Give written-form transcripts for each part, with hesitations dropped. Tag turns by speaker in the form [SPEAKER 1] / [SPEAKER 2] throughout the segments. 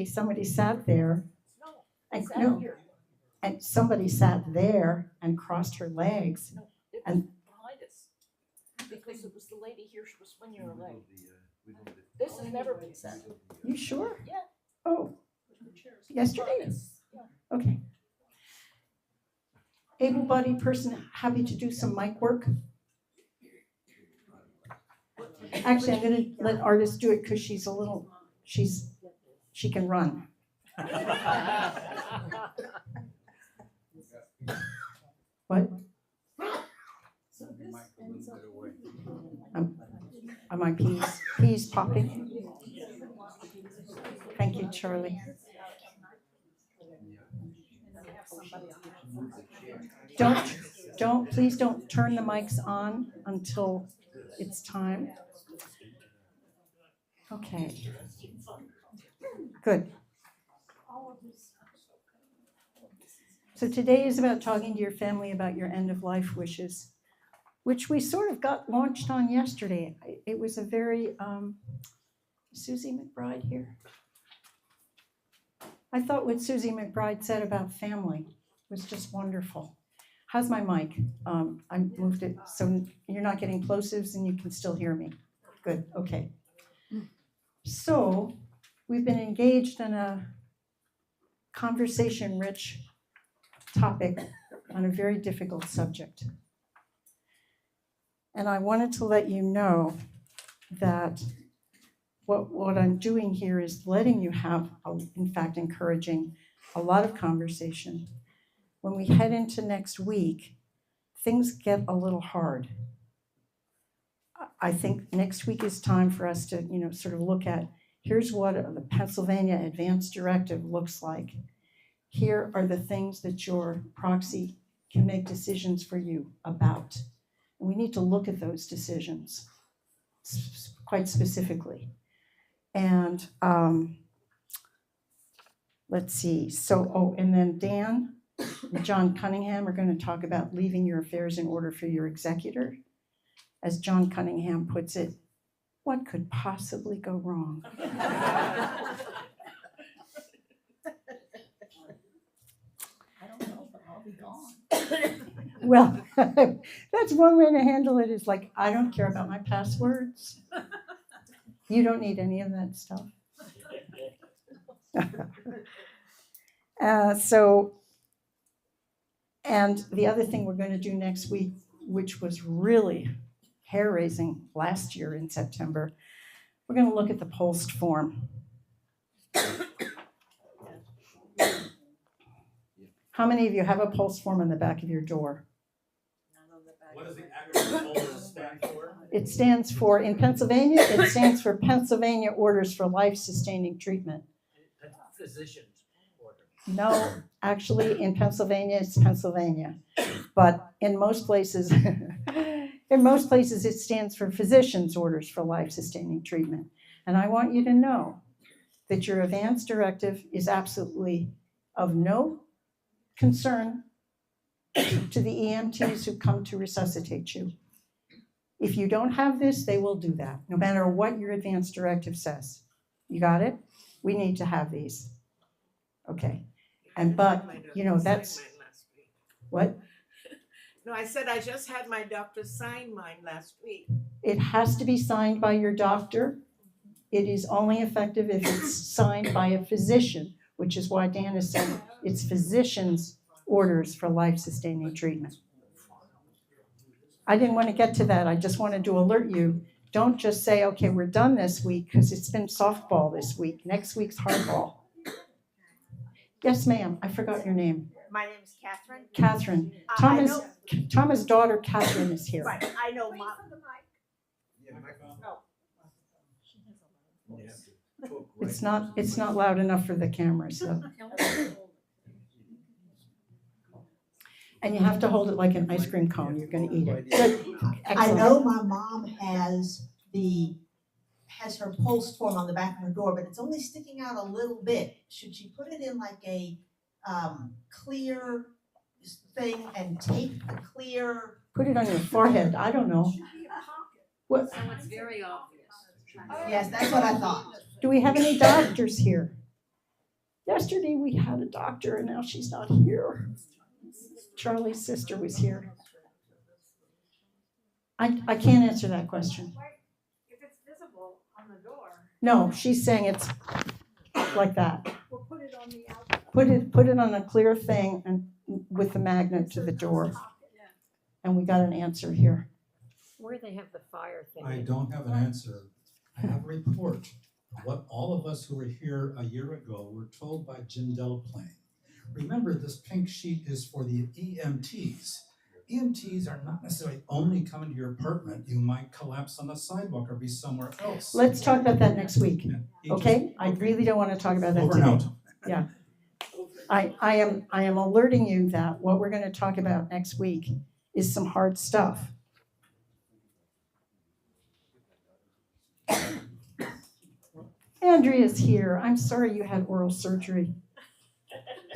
[SPEAKER 1] somebody sat there,
[SPEAKER 2] No,
[SPEAKER 1] and,
[SPEAKER 2] it's
[SPEAKER 1] no,
[SPEAKER 2] out here.
[SPEAKER 1] and somebody sat there and crossed her legs.
[SPEAKER 2] No, it was
[SPEAKER 1] And-
[SPEAKER 2] behind us. Because it was the lady here, she was swinging her leg. This has never been said.
[SPEAKER 1] You sure?
[SPEAKER 2] Yeah.
[SPEAKER 1] Oh, yesterday?
[SPEAKER 2] Yeah.
[SPEAKER 1] Okay. Able-bodied person happy to do some mic work? Actually, I'm gonna let Artis do it because she can run. What? Are my peas popping? Thank you, Charlie. Please don't turn the mics on until it's time. Okay. Good. So today is about talking to your family about your end of life wishes, which we sort of got launched on yesterday. It was a very, Susie McBride here. I thought what Susie McBride said about family was just wonderful. How's my mic? I moved it so you're not getting plosives and you can still hear me. Good, okay. So we've been engaged in a conversation-rich topic on a very difficult subject. And I wanted to let you know that what I'm doing here is letting you have, in fact, encouraging a lot of conversation. When we head into next week, things get a little hard. I think next week is time for us to, sort of look at, here's what the Pennsylvania Advance Directive looks like. Here are the things that your proxy can make decisions for you about. And we need to look at those decisions quite specifically. And let's see. So, and then Dan and John Cunningham are going to talk about leaving your affairs in order for your executor. As John Cunningham puts it, what could possibly go wrong?
[SPEAKER 2] I don't know, but I'll be gone.
[SPEAKER 1] Well, that's one way to handle it, is like, I don't care about my passwords. You don't need any of that stuff. And the other thing we're going to do next week, which was really hair-raising last year in September, we're going to look at the post form. How many of you have a post form on the back of your door?
[SPEAKER 3] What does the acronym POLS stand for?
[SPEAKER 1] It stands for, in Pennsylvania, it stands for Pennsylvania Orders for Life-Sustaining Treatment.
[SPEAKER 3] Physician's order.
[SPEAKER 1] No, actually, in Pennsylvania, it's Pennsylvania. But in most places, it stands for Physician's Orders for Life-Sustaining Treatment. And I want you to know that your advance directive is absolutely of no concern to the EMTs who come to resuscitate you. If you don't have this, they will do that, no matter what your advance directive says. You got it? We need to have these. Okay. But, that's, what?
[SPEAKER 4] No, I said I just had my doctor sign mine last week.
[SPEAKER 1] It has to be signed by your doctor. It is only effective if it's signed by a physician, which is why Dan is saying it's physician's orders for life-sustaining treatment. I didn't want to get to that. I just wanted to alert you. Don't just say, okay, we're done this week, because it's been softball this week. Next week's hardball. Yes, ma'am. I forgot your name.
[SPEAKER 4] My name's Catherine.
[SPEAKER 1] Catherine.
[SPEAKER 4] I know.
[SPEAKER 1] Thomas' daughter, Catherine, is here.
[SPEAKER 4] Right, I know, Mom.
[SPEAKER 1] It's not loud enough for the camera, so. And you have to hold it like an ice cream cone. You're going to eat it. Good.
[SPEAKER 5] I
[SPEAKER 1] Excellent.
[SPEAKER 5] know my mom has her post form on the back of her door, but it's only sticking out a little bit. Should she put it in like a clear thing and tape the clear?
[SPEAKER 1] Put it on your forehead. I don't know. What?
[SPEAKER 6] So it's very obvious.
[SPEAKER 5] Yes, that's what I thought.
[SPEAKER 1] Do we have any doctors here? Yesterday we had a doctor and now she's not here. Charlie's sister was here. I can't answer that question.
[SPEAKER 6] If it's visible on the door.
[SPEAKER 1] No, she's saying it's like that.
[SPEAKER 6] We'll put it on the outside.
[SPEAKER 1] Put it on a clear thing and with the magnet to the door. And we got an answer here.
[SPEAKER 2] Where they have the fire thing.
[SPEAKER 3] I don't have an answer. I have a report. What all of us who were here a year ago were told by Jim Delaplane. Remember, this pink sheet is for the EMTs. EMTs are not necessarily only coming to your apartment. You might collapse on the sidewalk or be somewhere else.
[SPEAKER 1] Let's talk about that next week,
[SPEAKER 3] He
[SPEAKER 1] okay? I really don't want to talk about that
[SPEAKER 3] Over and out.
[SPEAKER 1] today. Yeah. I am alerting you that what we're going to talk about next week is some hard stuff. Andrea's here. I'm sorry you had oral surgery.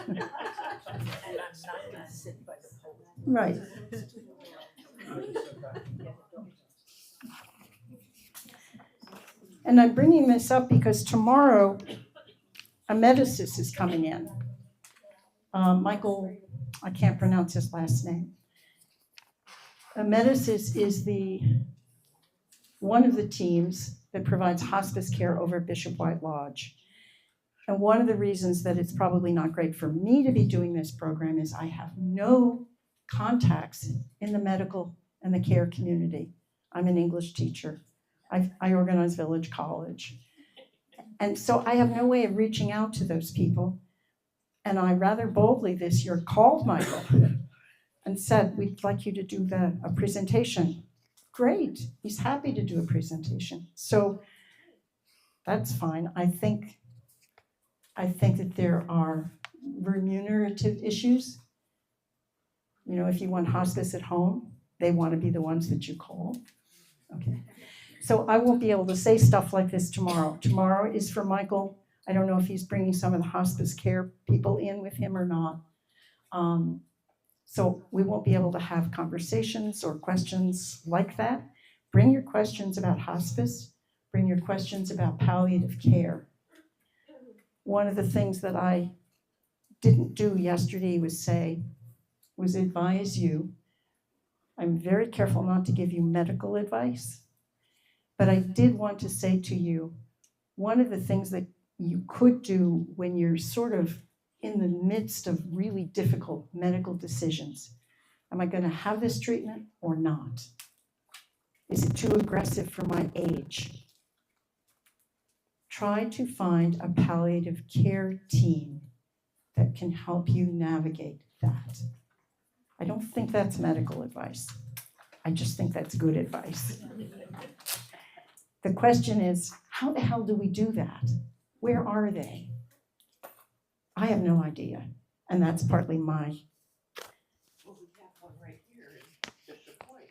[SPEAKER 2] And I'm not gonna sit by the pole.
[SPEAKER 1] Right. And I'm bringing this up because tomorrow, a medicist is coming in. Michael, I can't pronounce his last name. A medicist is one of the teams that provides hospice care over at Bishop White Lodge. And one of the reasons that it's probably not great for me to be doing this program is I have no contacts in the medical and the care community. I'm an English teacher. I organize Village College. And so I have no way of reaching out to those people. And I rather boldly this year called Michael and said, we'd like you to do a presentation. Great, he's happy to do a presentation. So that's fine. I think that there are remunerative issues. You know, if you want hospice at home, they want to be the ones that you call. Okay. So I won't be able to say stuff like this tomorrow. Tomorrow is for Michael. I don't know if he's bringing some of the hospice care people in with him or not. So we won't be able to have conversations or questions like that. Bring your questions about hospice. Bring your questions about palliative care. One of the things that I didn't do yesterday was advise you. I'm very careful not to give you medical advice, but I did want to say to you, one of the things that you could do when you're sort of in the midst of really difficult medical decisions. Am I going to have this treatment or not? Is it too aggressive for my age? Try to find a palliative care team that can help you navigate that. I don't think that's medical advice. I just think that's good advice. The question is, how the hell do we do that? Where are they? I have no idea. And that's partly my.
[SPEAKER 4] Well, we have one right here in Bishop White.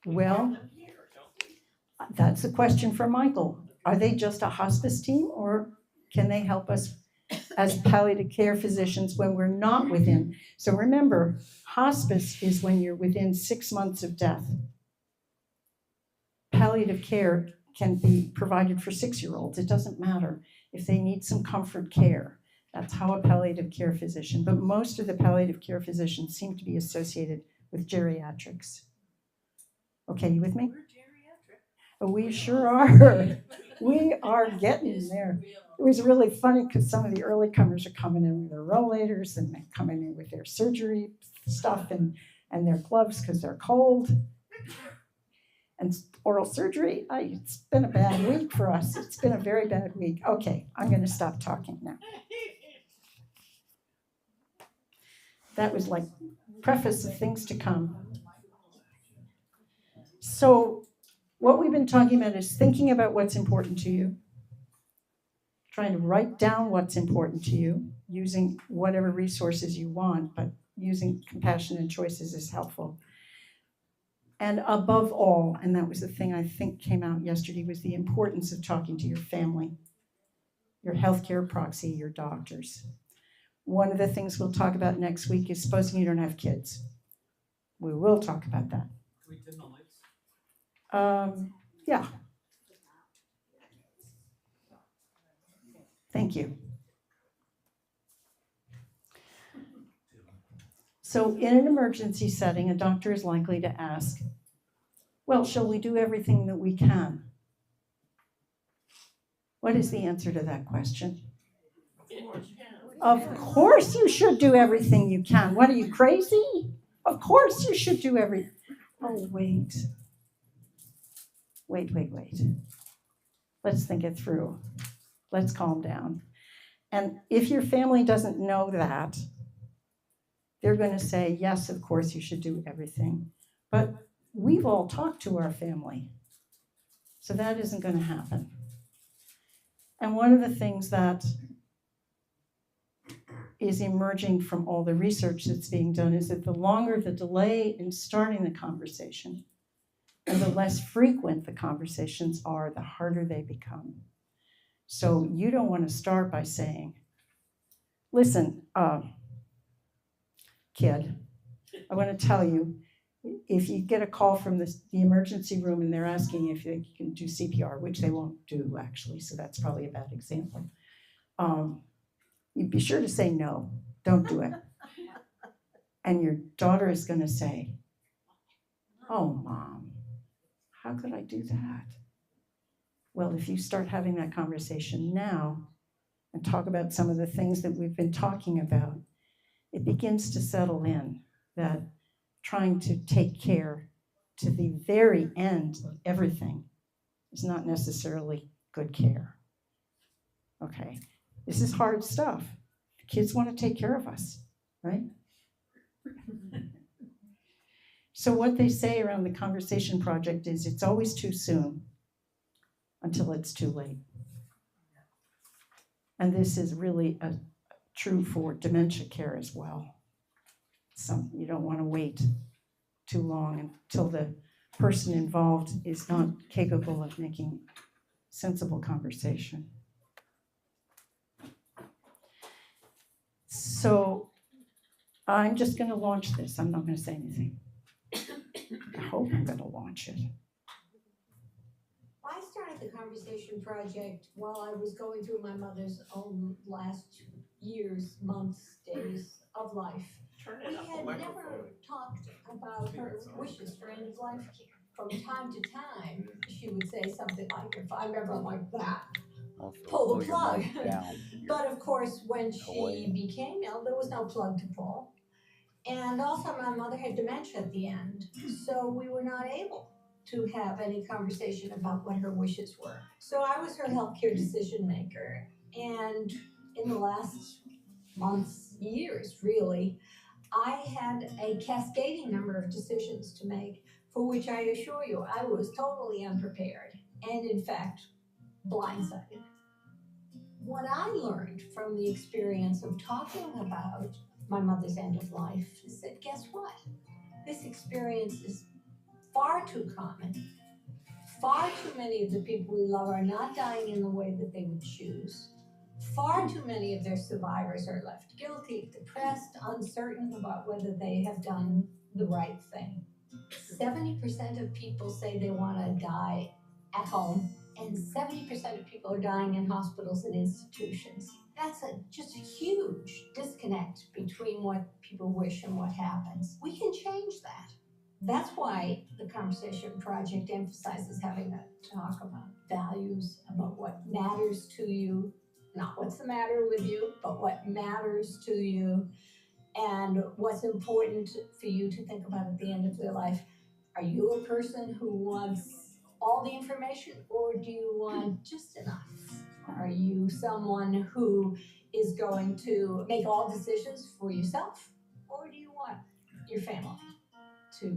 [SPEAKER 1] Well, that's a question for Michael. Are they just a hospice team or can they help us as palliative care physicians when we're not within? So remember, hospice is when you're within 6 months of death. Palliative care can be provided for 6-year-olds. It doesn't matter if they need some comfort care. That's how a palliative care physician, but most of the palliative care physicians seem to be associated with geriatrics. Okay, you with me?
[SPEAKER 4] We're geriatric.
[SPEAKER 1] Oh, we sure are. We are getting there. It was really funny because some of the early comers are coming in with their rollators and they're coming in with their surgery stuff and their gloves because they're cold. And oral surgery, it's been a bad week for us. It's been a very bad week. Okay, I'm going to stop talking now. That was like preface of things to come. So what we've been talking about is thinking about what's important to you, trying to write down what's important to you, using whatever resources you want, but using compassion and choices is helpful. And above all, and that was the thing I think came out yesterday, was the importance of talking to your family, your healthcare proxy, your doctors. One of the things we'll talk about next week is supposing you don't have kids. We will talk about that.
[SPEAKER 3] Can we dim the lights?
[SPEAKER 1] Yeah. Thank you. So in an emergency setting, a doctor is likely to ask, well, shall we do everything that we can? What is the answer to that question? Of course you should do everything you can. What, are you crazy? Of course you should do everything. Oh, wait. Wait. Let's think it through. Let's calm down. And if your family doesn't know that, they're going to say, yes, of course you should do everything. But we've all talked to our family. So that isn't going to happen. And one of the things that is emerging from all the research that's being done is that the longer the delay in starting the conversation and the less frequent the conversations are, the harder they become. So you don't want to start by saying, listen, kid, I want to tell you, if you get a call from the emergency room and they're asking if you can do CPR, which they won't do actually, so that's probably a bad example, you'd be sure to say no, don't do it. And your daughter is going to say, oh, Mom, how could I do that? Well, if you start having that conversation now and talk about some of the things that we've been talking about, it begins to settle in that trying to take care to the very end of everything is not necessarily good care. Okay, this is hard stuff. Kids want to take care of us, right? So what they say around the Conversation Project is it's always too soon until it's too late. And this is really true for dementia care as well. You don't want to wait too long until the person involved is not capable of making sensible conversation. So I'm just going to launch this. I'm not going to say anything. I hope I'm going to launch it.
[SPEAKER 7] I started the Conversation Project while I was going through my mother's own last years, months, days of life. We had never talked about her wishes for end of life care. From time to time, she would say something like, if I'm ever like that, pull the plug. But of course, when she became ill, there was no plug to pull. And also my mother had dementia at the end, so we were not able to have any conversation about what her wishes were. So I was her healthcare decision maker. And in the last months, years really, I had a cascading number of decisions to make for which I assure you I was totally unprepared and in fact blindsided. What I learned from the experience of talking about my mother's end of life is that guess what? This experience is far too common. Far too many of the people we love are not dying in the way that they would choose. Far too many of their survivors are left guilty, depressed, uncertain about whether they have done the right thing. 70% of people say they want to die at home, and 70% of people are dying in hospitals and institutions. That's just a huge disconnect between what people wish and what happens. We can change that. That's why the Conversation Project emphasizes having a talk about values, about what matters to you, not what's the matter with you, but what matters to you and what's important for you to think about at the end of your life. Are you a person who wants all the information, or do you want just enough? Are you someone who is going to make all decisions for yourself, or do you want your family to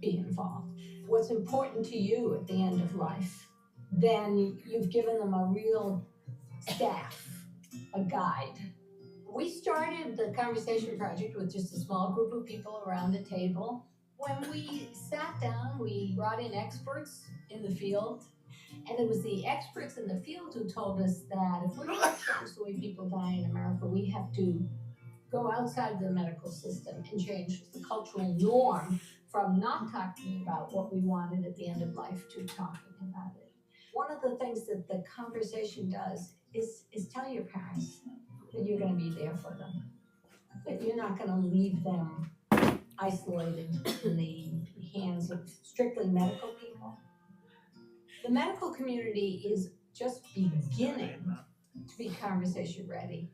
[SPEAKER 7] be involved? What's important to you at the end of life? Then you've given them a real staff, a guide. We started the Conversation Project with just a small group of people around a table. When we sat down, we brought in experts in the field, and it was the experts in the field who told us that if we're going to change the way people die in America, we have to go outside the medical system and change the cultural norm from not talking about what we wanted at the end of life to talking about it. One of the things that the conversation does is tell your parents that you're going to be there for them, that you're not going to leave them isolated in the hands of strictly medical people. The medical community is just beginning to be conversation ready.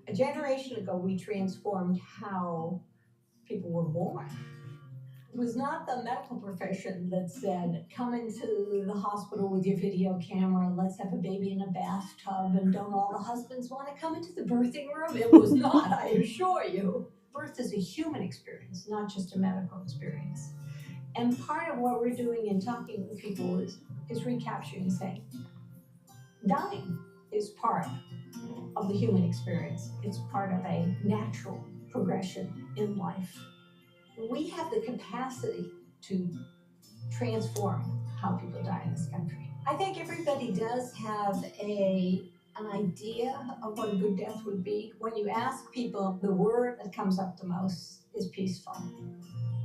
[SPEAKER 7] A generation ago, we transformed how people were born. It was not the medical profession that said, come into the hospital with your video camera, let's have a baby in a bathtub, and don't all the husbands want to come into the birthing room? It was not, I assure you. Birth is a human experience, not just a medical experience. And part of what we're doing in talking with people is recapturing and saying, dying is part of the human experience. It's part of a natural progression in life. We have the capacity to transform how people die in this country. I think everybody does have an idea of what a good death would be. When you ask people, the word that comes up the most is peaceful.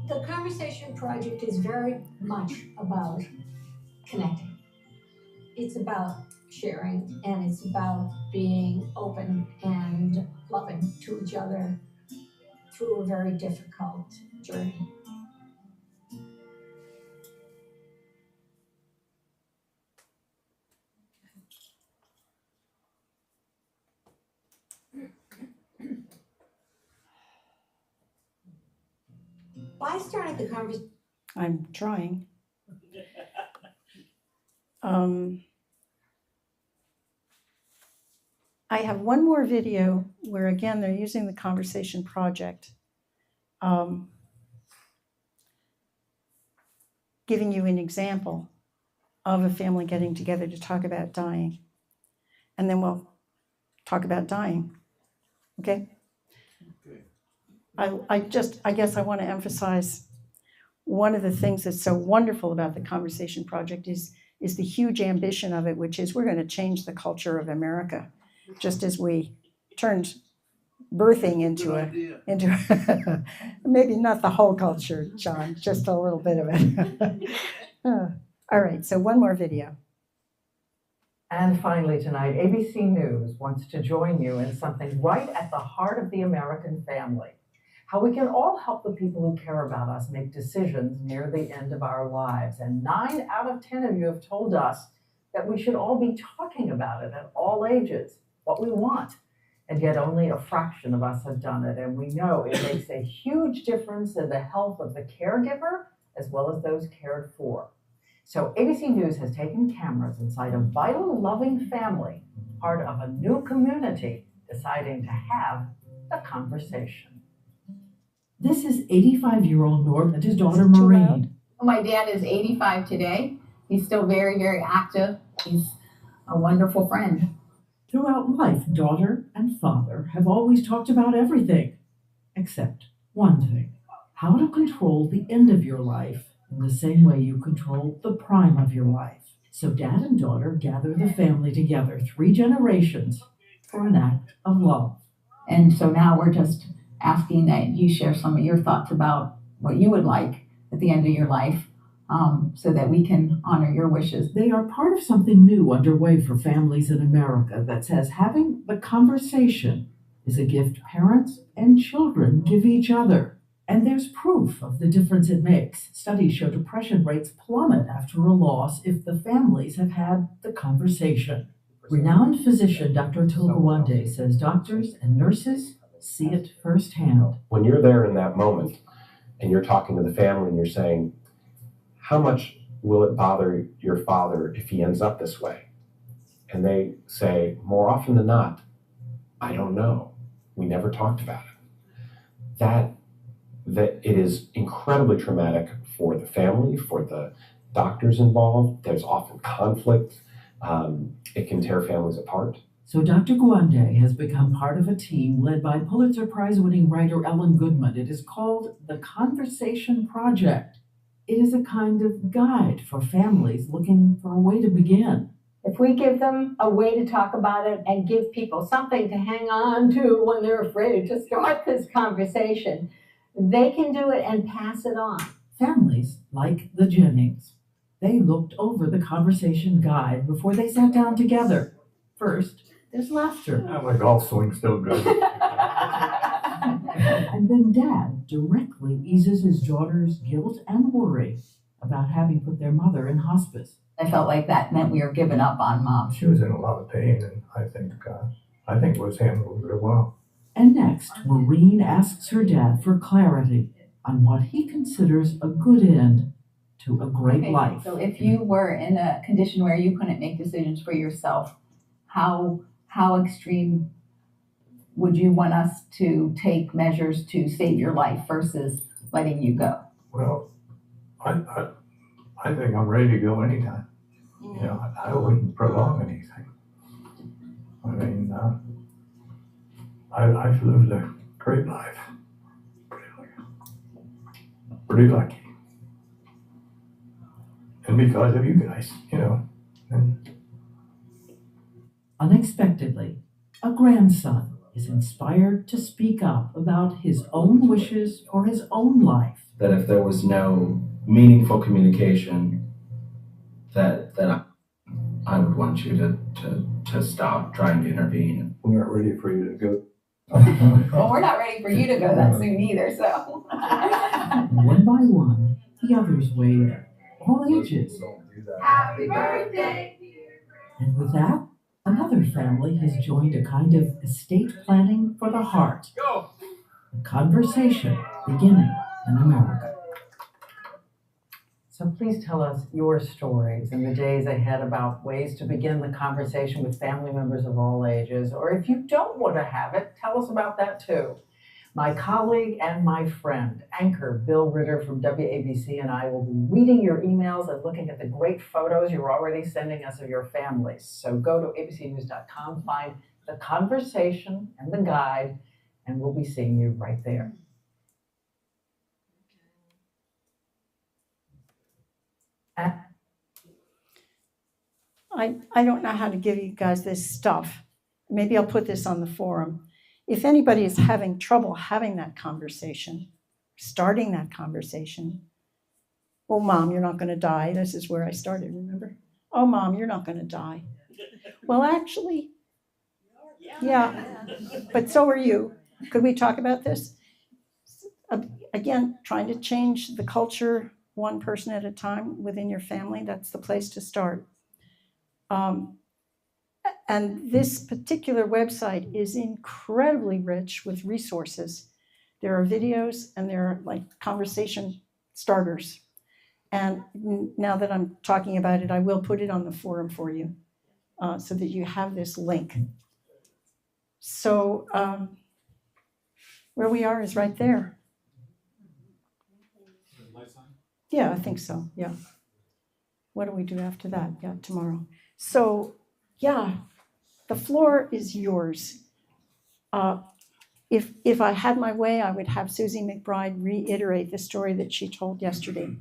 [SPEAKER 7] The Conversation Project is very much about connecting. It's about sharing, and it's about being open and loving to each other through a very difficult journey. I started the conversation.
[SPEAKER 1] I'm trying. I have one more video where, again, they're using the Conversation Project, giving you an example of a family getting together to talk about dying. And then we'll talk about dying. Okay? I guess I want to emphasize one of the things that's so wonderful about the Conversation Project is the huge ambition of it, which is we're going to change the culture of America, just as we turned birthing into maybe not the whole culture, John, just a little bit of it. All right, so one more video.
[SPEAKER 8] And finally tonight, ABC News wants to join you in something right at the heart of the American family. How we can all help the people who care about us make decisions near the end of our lives. And 9 out of 10 of you have told us that we should all be talking about it at all ages, what we want. And yet only a fraction of us have done it. And we know it makes a huge difference in the health of the caregiver as well as those cared for. So ABC News has taken cameras inside a vital, loving family, part of a new community, deciding to have a conversation. This is 85-year-old Norm and his daughter Maureen.
[SPEAKER 9] My dad is 85 today. He's still very, very active. He's a wonderful friend.
[SPEAKER 8] Throughout life, daughter and father have always talked about everything, except one thing: how to control the end of your life in the same way you control the prime of your life. So dad and daughter gather the family together, 3 generations, for an act of love.
[SPEAKER 9] And so now we're just asking that you share some of your thoughts about what you would like at the end of your life, so that we can honor your wishes.
[SPEAKER 8] They are part of something new underway for families in America that says having the conversation is a gift parents and children give each other. And there's proof of the difference it makes. Studies show depression rates plummet after a loss if the families have had the conversation. Renowned physician Dr. Tulgawande says doctors and nurses see it firsthand.
[SPEAKER 10] When you're there in that moment and you're talking to the family and you're saying, how much will it bother your father if he ends up this way? And they say, more often than not, I don't know. We never talked about it. That it is incredibly traumatic for the family, for the doctors involved. There's often conflict. It can tear families apart.
[SPEAKER 8] So Dr. Gwande has become part of a team led by Pulitzer Prize-winning writer Ellen Goodman. It is called the Conversation Project. It is a kind of guide for families looking for a way to begin.
[SPEAKER 7] If we give them a way to talk about it and give people something to hang on to when they're afraid to start this conversation, they can do it and pass it on.
[SPEAKER 8] Families like the Jennings. They looked over the conversation guide before they sat down together. First, there's laughter.
[SPEAKER 11] My golf swing's still good. And then Dad directly eases his daughter's guilt and worry about having put their mother in hospice.
[SPEAKER 9] I felt like that meant we were giving up on Mom.
[SPEAKER 12] She was in a lot of pain, and I think it was handled very well.
[SPEAKER 11] And next, Maureen asks her dad for clarity on what he considers a good end to a great
[SPEAKER 9] Okay,
[SPEAKER 11] life.
[SPEAKER 9] so if you were in a condition where you couldn't make decisions for yourself, how extreme would you want us to take measures to save your life versus letting you go?
[SPEAKER 12] Well, I think I'm ready to go anytime. You know, I wouldn't prolong anything. I mean, I've lived a great life. Pretty lucky. And because of you guys, you know. And
[SPEAKER 11] Unexpectedly, a grandson is inspired to speak up about his own wishes for his own life.
[SPEAKER 13] That if there was no meaningful communication, that I would want you to stop trying to intervene.
[SPEAKER 12] we're not ready for you to go.
[SPEAKER 9] Well, we're not ready for you to go that soon either, so.
[SPEAKER 11] One by one, the others weigh in, all ages.
[SPEAKER 6] Happy birthday!
[SPEAKER 11] And with that, another family has joined a kind of estate planning for the heart. A conversation beginning in America.
[SPEAKER 8] So please tell us your stories in the days ahead about ways to begin the conversation with family members of all ages. Or if you don't want to have it, tell us about that too. My colleague and my friend, anchor Bill Ritter from WABC, and I will be reading your emails and looking at the great photos you're already sending us of your families. So go to abcnews.com, find the conversation and the guide, and we'll be seeing you right there.
[SPEAKER 1] I don't know how to give you guys this stuff. Maybe I'll put this on the forum. If anybody is having trouble having that conversation, starting that conversation, oh, Mom, you're not going to die. This is where I started, remember? Oh, Mom, you're not going to die. Well, actually, yeah, but so are you. Could we talk about this? Again, trying to change the culture one person at a time within your family, that's the place to start. And this particular website is incredibly rich with resources. There are videos and there are like conversation starters. And now that I'm talking about it, I will put it on the forum for you so that you have this link. So where we are is right there. Yeah, I think so, yeah. What do we do after that? Yeah, tomorrow. So, yeah, the floor is yours. If I had my way, I would have Susie McBride reiterate the story that she told yesterday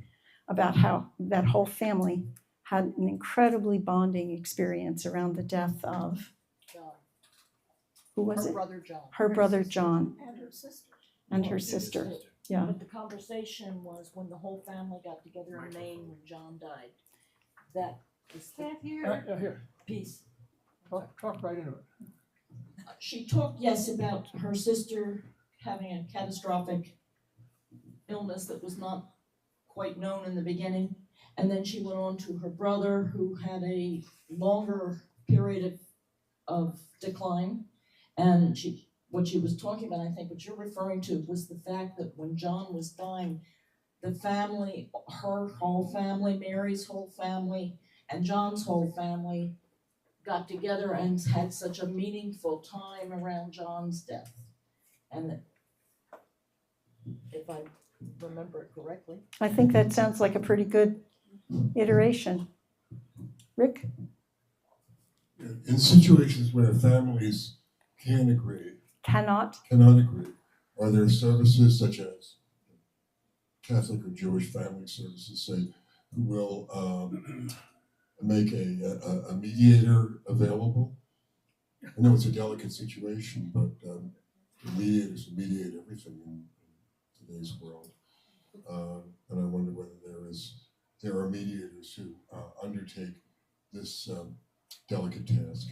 [SPEAKER 1] about how that whole family had an incredibly bonding experience around the death of,
[SPEAKER 2] John.
[SPEAKER 1] who was
[SPEAKER 2] Her
[SPEAKER 1] it?
[SPEAKER 2] brother John.
[SPEAKER 1] Her brother John
[SPEAKER 2] And her sister.
[SPEAKER 1] and her sister, yeah.
[SPEAKER 2] But the conversation was when the whole family got together in Maine when John died. That is the
[SPEAKER 6] Can't hear.
[SPEAKER 14] Here,
[SPEAKER 2] piece.
[SPEAKER 14] talk right into it.
[SPEAKER 2] She talked, yes, about her sister having a catastrophic illness that was not quite known in the beginning. And then she went on to her brother who had a longer period of decline. And what she was talking about, I think what you're referring to was the fact that when John was dying, the family, her whole family, Mary's whole family, and John's whole family got together and had such a meaningful time around John's death. And if I remember it correctly.
[SPEAKER 1] I think that sounds like a pretty good iteration. Rick?
[SPEAKER 15] In situations where families can agree,
[SPEAKER 1] Cannot
[SPEAKER 15] agree, are there services such as Catholic or Jewish family services, say, who will make a mediator available? I know it's a delicate situation, but the mediators mediate everything in today's world. And I wonder whether there are mediators who undertake this delicate task.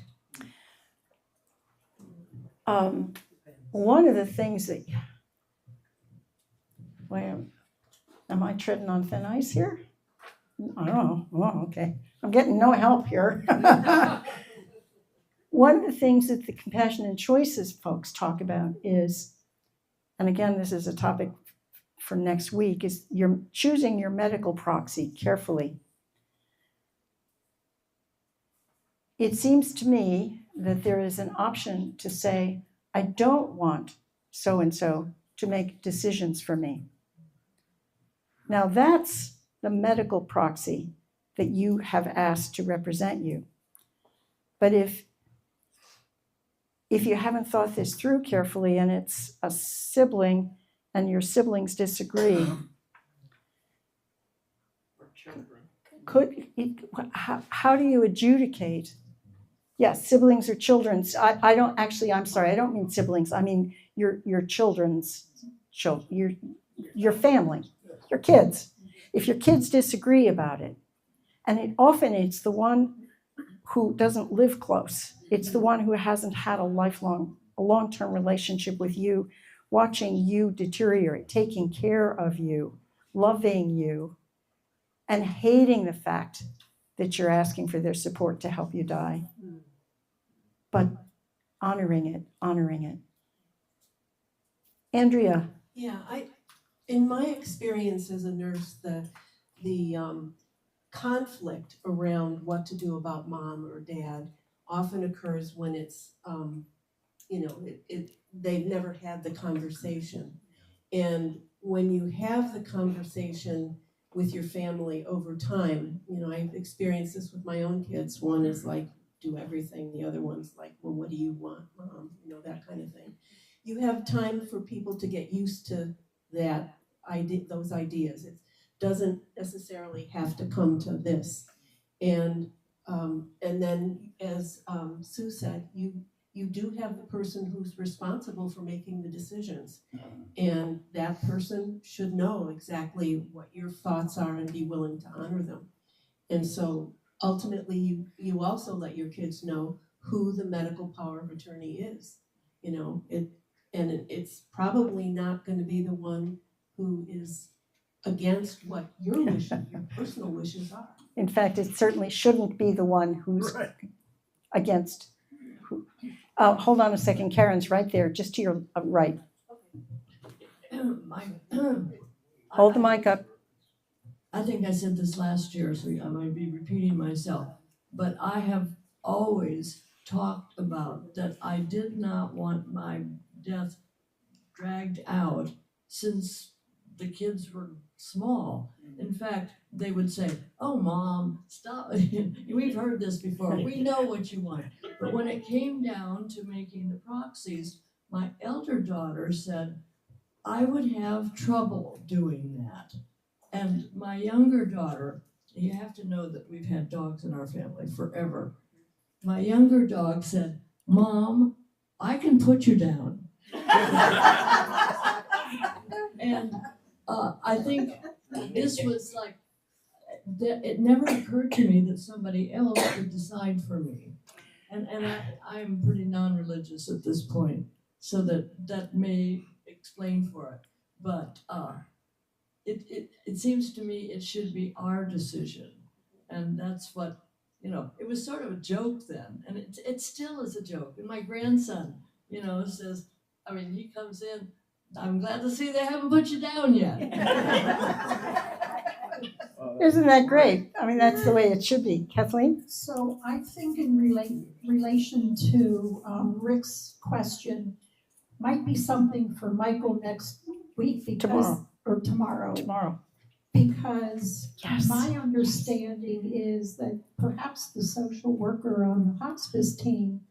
[SPEAKER 1] one of the things that, well, am I treading on thin ice here? I don't know. Oh, okay. I'm getting no help here. One of the things that the Compassion and Choices folks talk about is, and again, this is a topic for next week, is you're choosing your medical proxy carefully. It seems to me that there is an option to say, I don't want so-and-so to make decisions for me. Now that's the medical proxy that you have asked to represent you. But if you haven't thought this through carefully and it's a sibling and your siblings disagree, how do you adjudicate? Yes, siblings or children's. I'm sorry, I don't mean siblings. I mean your children's children, your family, your kids. If your kids disagree about it, and often it's the one who doesn't live close. It's the one who hasn't had a long-term relationship with you, watching you deteriorate, taking care of you, loving you, and hating the fact that you're asking for their support to help you die. But honoring it. Andrea.
[SPEAKER 16] Yeah, in my experience as a nurse, the conflict around what to do about mom or dad often occurs when it's, they've never had the conversation. And when you have the conversation with your family over time, I've experienced this with my own kids. One is like, do everything. The other one's like, well, what do you want, mom? That kind of thing. You have time for people to get used to that idea, those ideas. It doesn't necessarily have to come to this. And then, as Sue said, you do have the person who's responsible for making the decisions. And that person should know exactly what your thoughts are and be willing to honor them. And so ultimately, you also let your kids know who the medical power of attorney is. It's probably not going to be the one who is against what your wishes, your personal wishes are.
[SPEAKER 1] In fact, it certainly shouldn't be the one who's against. Hold on a second, Karen's right there, just to your right. Hold the mic up.
[SPEAKER 17] I think I said this last year, so I might be repeating myself, but I have always talked about that I did not want my death dragged out since the kids were small. In fact, they would say, oh, Mom, stop. We've heard this before. We know what you want. But when it came down to making the proxies, my elder daughter said, I would have trouble doing that. And my younger daughter, you have to know that we've had dogs in our family forever. My younger dog said, Mom, I can put you down. And I think this was like, it never occurred to me that somebody else would decide for me. And I'm pretty non-religious at this point, so that may explain for it. But it seems to me it should be our decision. And that's what, it was sort of a joke then. And it still is a joke. And my grandson, says, he comes in, I'm glad to see they haven't put you down yet.
[SPEAKER 1] Isn't that great? That's the way it should be. Kathleen?
[SPEAKER 18] So I think in relation to Rick's question, might be something for Michael next week tomorrow. Because
[SPEAKER 1] yes.
[SPEAKER 18] My understanding is that perhaps the social worker on the hospice team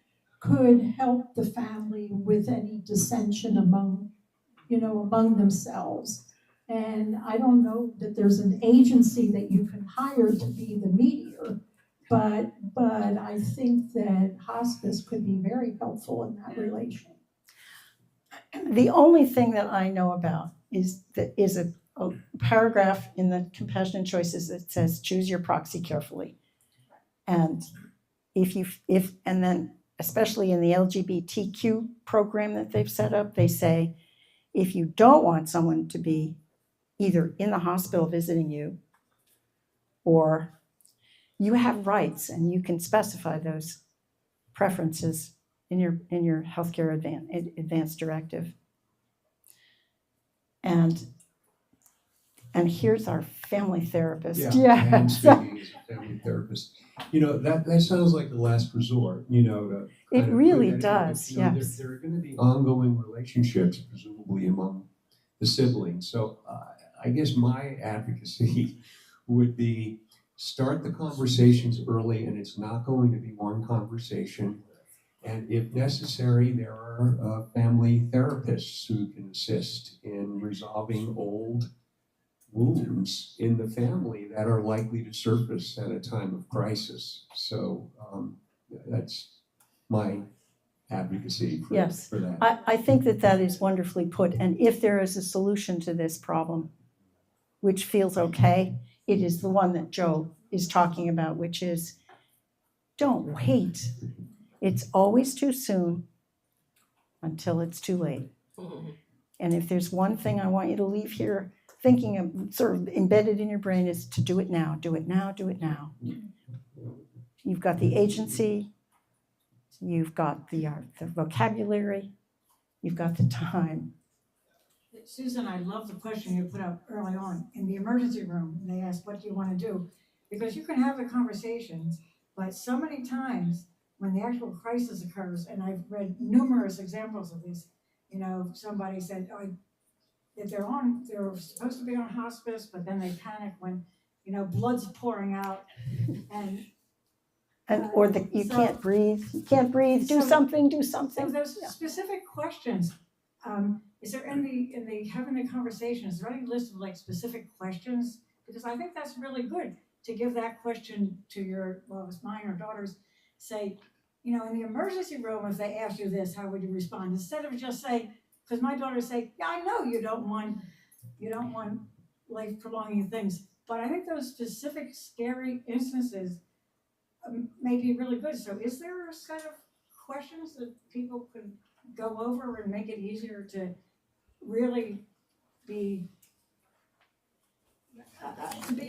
[SPEAKER 18] could help the family with any dissension among themselves. And I don't know that there's an agency that you can hire to be the mediator, but I think that hospice could be very helpful in that relation.
[SPEAKER 1] The only thing that I know about is a paragraph in the Compassion and Choices that says choose your proxy carefully. And and then especially in the LGBTQ program that they've set up, they say, if you don't want someone to be either in the hospital visiting you, or you have rights and you can specify those preferences in your healthcare advance directive. And here's our family therapist.
[SPEAKER 19] Yeah, I'm speaking as a family therapist. You know, that sounds like the last resort, you know, to
[SPEAKER 1] It
[SPEAKER 19] kind of
[SPEAKER 1] really
[SPEAKER 19] put that in, but,
[SPEAKER 1] does,
[SPEAKER 19] you know,
[SPEAKER 1] yes.
[SPEAKER 19] There are gonna be ongoing relationships presumably among the siblings. So I guess my advocacy would be start the conversations early, and it's not going to be one conversation. And if necessary, there are family therapists who can assist in resolving old wounds in the family that are likely to surface at a time of crisis. So that's my advocacy for,
[SPEAKER 1] Yes,
[SPEAKER 19] for that.
[SPEAKER 1] I think that is wonderfully put. And if there is a solution to this problem, which feels okay, it is the one that Joe is talking about, which is don't wait. It's always too soon until it's too late. And if there's one thing I want you to leave here thinking of, sort of embedded in your brain, is to do it now, do it now, do it now. You've got the agency, you've got the vocabulary, you've got the time.
[SPEAKER 20] Susan, I love the question you put up early on in the emergency room. They asked, what do you want to do? Because you can have the conversations, but so many times when the actual crisis occurs, and I've read numerous examples of this, you know, somebody said, oh, that they're supposed to be on hospice, but then they panic when, you know, blood's pouring out, and
[SPEAKER 1] or you can't breathe, do something.
[SPEAKER 20] So those specific questions, is there in the having the conversation, is there any list of like specific questions? Because I think that's really good to give that question to your, well, it was mine or daughters, say, you know, in the emergency room, if they ask you this, how would you respond? Instead of just saying, because my daughters say, yeah, I know you don't want life prolonging things, but I think those specific scary instances may be really good. So is there a set of questions that people could go over and make it easier to really be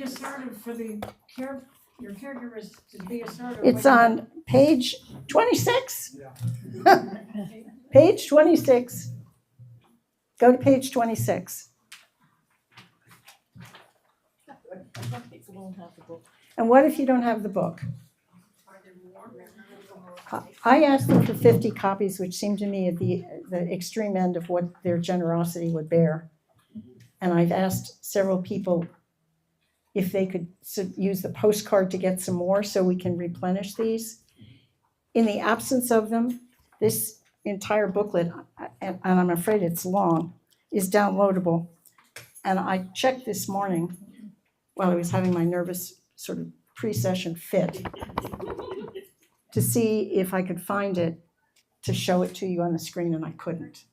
[SPEAKER 20] assertive for your caregivers to be assertive?
[SPEAKER 1] It's on page 26. Page 26. Go to page 26. And what if you don't have the book? I asked them for 50 copies, which seemed to me at the extreme end of what their generosity would bear. And I've asked several people if they could use the postcard to get some more so we can replenish these. In the absence of them, this entire booklet, and I'm afraid it's long, is downloadable. And I checked this morning while I was having my nervous sort of pre-session fit to see if I could find it to show it to you on the screen, and I couldn't.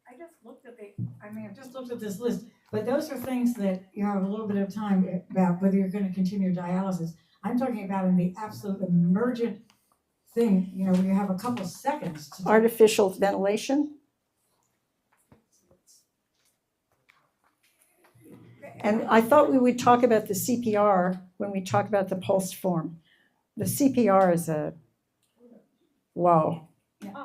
[SPEAKER 20] I just looked at I've just looked at this list, but those are things that you have a little bit of time about whether you're going to continue dialysis. I'm talking about in the absolute emergent thing, you know, when you have a couple seconds to
[SPEAKER 1] Artificial ventilation. And I thought we would talk about the CPR when we talk about the pulse form. The CPR is a whoa.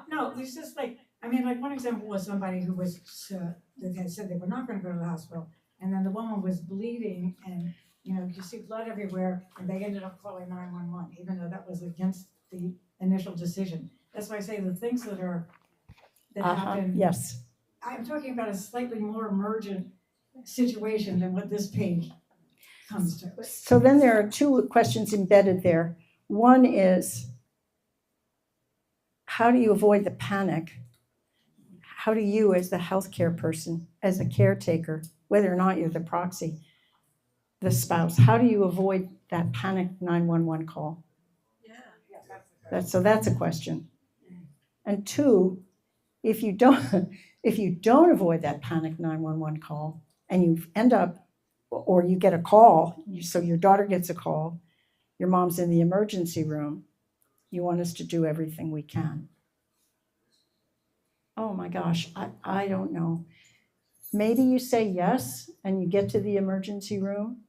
[SPEAKER 20] No, it's just like, I mean, like one example was somebody who was, that had said they were not going to go to the hospital, and then the woman was bleeding, and you know, you see blood everywhere, and they ended up calling 911, even though that was against the initial decision. That's why I say the things that happen.
[SPEAKER 1] Yes.
[SPEAKER 20] I'm talking about a slightly more emergent situation than what this page comes to.
[SPEAKER 1] So then there are two questions embedded there. One is, how do you avoid the panic? How do you, as the healthcare person, as a caretaker, whether or not you're the proxy, the spouse, how do you avoid that panic 911 call? So that's a question. And two, if you don't avoid that panic 911 call, and you end up, or you get a call, so your daughter gets a call, your mom's in the emergency room, You want us to do everything we can. Oh my gosh, I don't know. Maybe you say yes and you get to the emergency room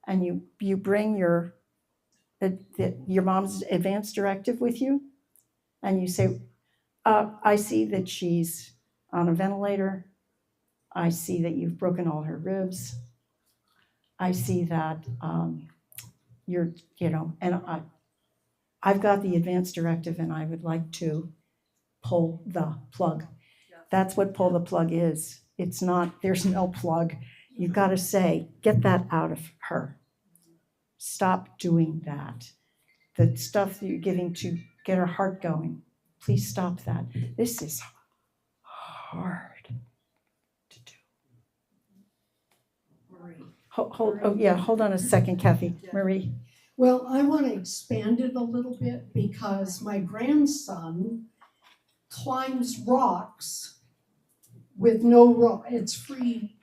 [SPEAKER 1] and you bring your mom's advance directive with you and you say, I see that she's on a ventilator. I see that you've broken all her ribs. I see that and I've got the advance directive and I would like to pull the plug. That's what pull the plug is. It's not, there's no plug. You've got to say, get that out of her. Stop doing that. The stuff that you're giving to get her heart going, please stop that. This is hard to do. Hold on a second, Kathy. Marie.
[SPEAKER 18] Well, I want to expand it a little bit because my grandson climbs rocks with no rope. It's free.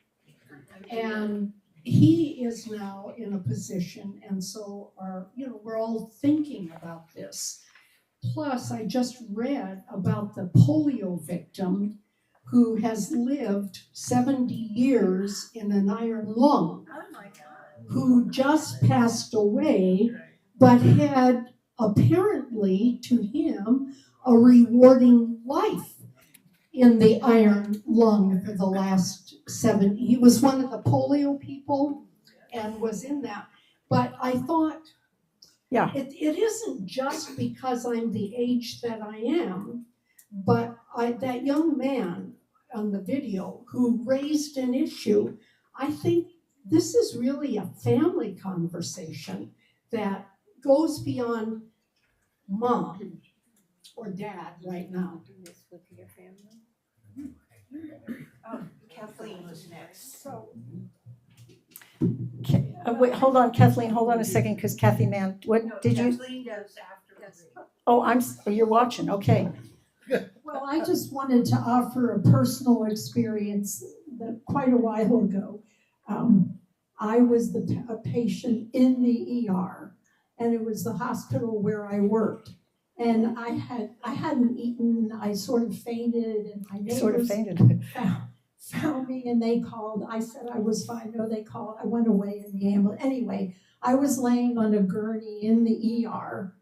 [SPEAKER 18] And he is now in a position, and so we're all thinking about this. Plus, I just read about the polio victim who has lived 70 years in an iron lung, who just passed away, but had apparently to him a rewarding life in the iron lung for the last 7. He was one of the polio people and was in that. But I thought, it isn't just because I'm the age that I am, but that young man on the video who raised an issue, I think this is really a family conversation that goes beyond mom or dad right now.
[SPEAKER 4] Oh, Kathleen was next.
[SPEAKER 1] Wait, hold on, Kathleen, hold on a second, because Kathy Mann, what did you?
[SPEAKER 4] Kathleen does after.
[SPEAKER 1] Oh, you're watching, okay.
[SPEAKER 18] Well, I just wanted to offer a personal experience that quite a while ago. I was a patient in the ER, and it was the hospital where I worked. And I hadn't eaten, I sort of fainted, and my neighbors found me and they called. I said I was fine. No, they called. I went away in the ambulance. Anyway, I was laying on a gurney in the ER,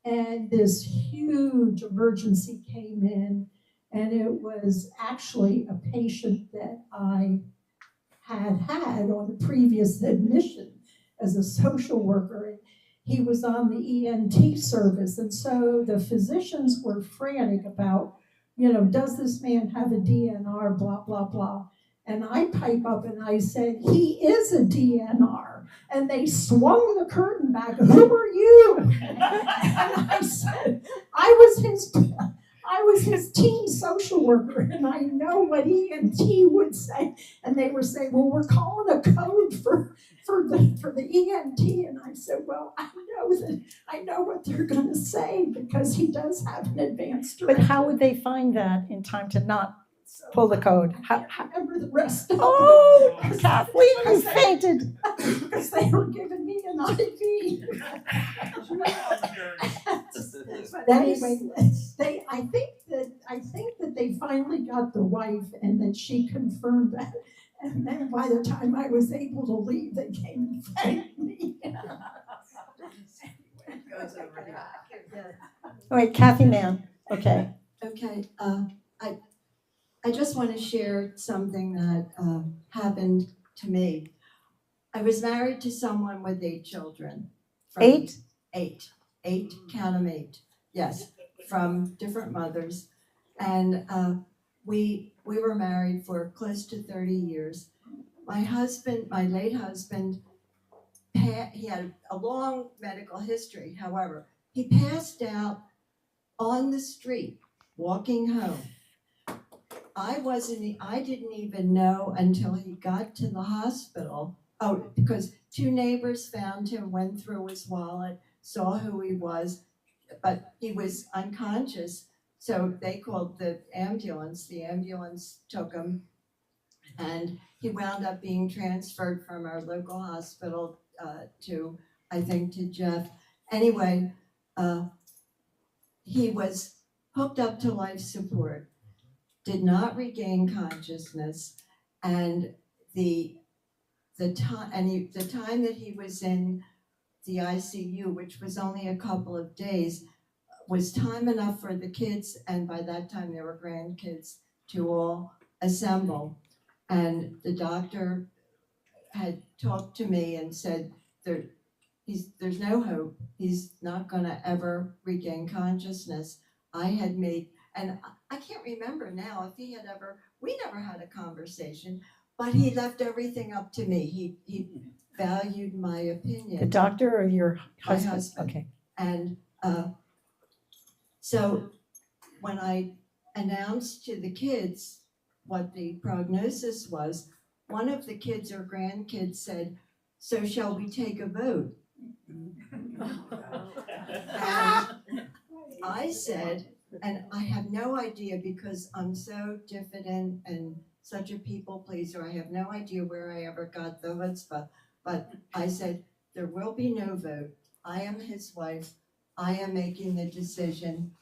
[SPEAKER 18] and this huge emergency came in, and it was actually a patient that I had on a previous admission as a social worker. And he was on the ENT service, and so the physicians were frantic about, does this man have a DNR, blah, blah, blah. And I pipe up and I said, he is a DNR. And they swung the curtain back. Who are you? And I said, I was his teen social worker, and I know what ENT would say. And they were saying, well, we're calling a code for the ENT. And I said, well, I know what they're going to say because he does have an advanced directive.
[SPEAKER 1] But how would they find that in time to not pull the code?
[SPEAKER 18] I remember the rest of
[SPEAKER 1] it. Kathleen, you fainted.
[SPEAKER 18] Because they were giving me an IV. But anyway, I think that they finally got the wife, and that she confirmed that. And then by the time I was able to leave, they came and thanked me.
[SPEAKER 1] All right, Kathy Mann. Okay.
[SPEAKER 21] Okay. I just want to share something that happened to me. I was married to someone with 8 children.
[SPEAKER 1] Eight?
[SPEAKER 21] 8. 8, count them 8. Yes, from different mothers. And we were married for close to 30 years. My late husband, he had a long medical history. However, he passed out on the street, walking home. I didn't even know until he got to the hospital. Oh, because 2 neighbors found him, went through his wallet, saw who he was, but he was unconscious. So they called the ambulance. The ambulance took him, and he wound up being transferred from our local hospital to Jeff. Anyway, he was hooked up to life support, did not regain consciousness, and the time that he was in the ICU, which was only a couple of days, was time enough for the kids, and by that time there were grandkids, to all assemble. And the doctor had talked to me and said, there's no hope. He's not gonna ever regain consciousness. I had made, and I can't remember now if he had ever, we never had a conversation, but he left everything up to me. He valued my opinion.
[SPEAKER 1] The doctor or your
[SPEAKER 21] My
[SPEAKER 1] husband?
[SPEAKER 21] husband.
[SPEAKER 1] Okay.
[SPEAKER 21] And so when I announced to the kids what the prognosis was, one of the kids or grandkids said, "So shall we take a vote?" And I said, and I have no idea because I'm so diffident and such a people pleaser, I have no idea where I ever got the chutzpah, but I said, there will be no vote. I am his wife. I am making the decision.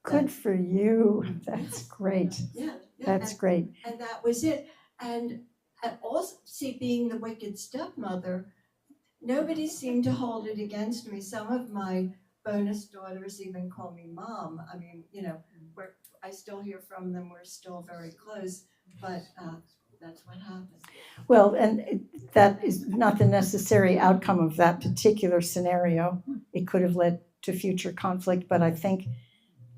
[SPEAKER 1] Good for you. That's great.
[SPEAKER 21] Yeah.
[SPEAKER 1] That's great.
[SPEAKER 21] And that was it. And also, see, being the wicked stepmother, nobody seemed to hold it against me. Some of my bonus daughters even call me mom. I mean, I still hear from them. We're still very close, but that's what happened.
[SPEAKER 1] Well, and that is not the necessary outcome of that particular scenario. It could have led to future conflict, but I think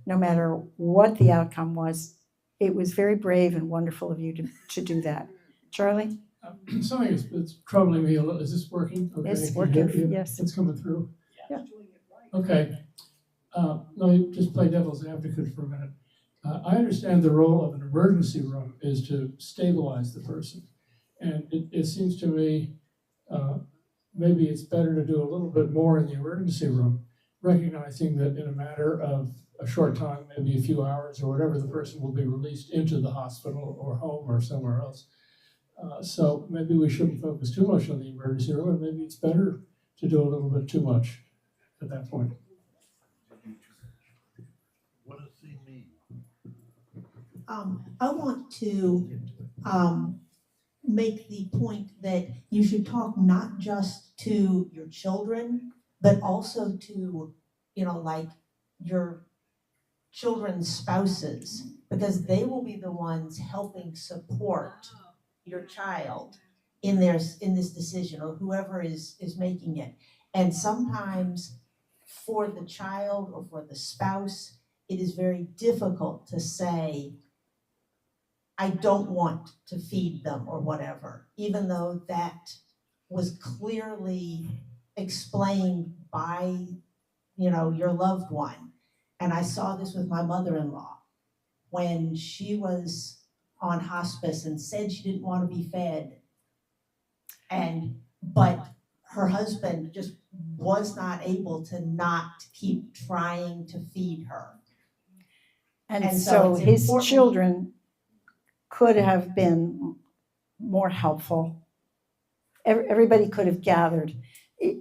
[SPEAKER 1] no matter what the outcome was, it was very brave and wonderful of you to do that. Charlie?
[SPEAKER 14] Something that's troubling me a little. Is this working? Okay.
[SPEAKER 1] It's working, yes.
[SPEAKER 14] It's coming through.
[SPEAKER 1] Yeah.
[SPEAKER 14] Okay. Let me just play devil's advocate for a minute. I understand the role of an emergency room is to stabilize the person. And it seems to me maybe it's better to do a little bit more in the emergency room, recognizing that in a matter of a short time, maybe a few hours or whatever, the person will be released into the hospital or home or somewhere else. So maybe we shouldn't focus too much on the emergency room, and maybe it's better to do a little bit too much at that point.
[SPEAKER 5] What does he mean?
[SPEAKER 22] I want to make the point that you should talk not just to your children, but also to, like your children's spouses, because they will be the ones helping support your child in this decision, or whoever is making it. And sometimes for the child or for the spouse, it is very difficult to say, I don't want to feed them or whatever, even though that was clearly explained by, your loved one. And I saw this with my mother-in-law when she was on hospice and said she didn't want to be fed. But her husband just was not able to not keep trying to feed her.
[SPEAKER 1] And so his children could have been more helpful. Everybody could have gathered.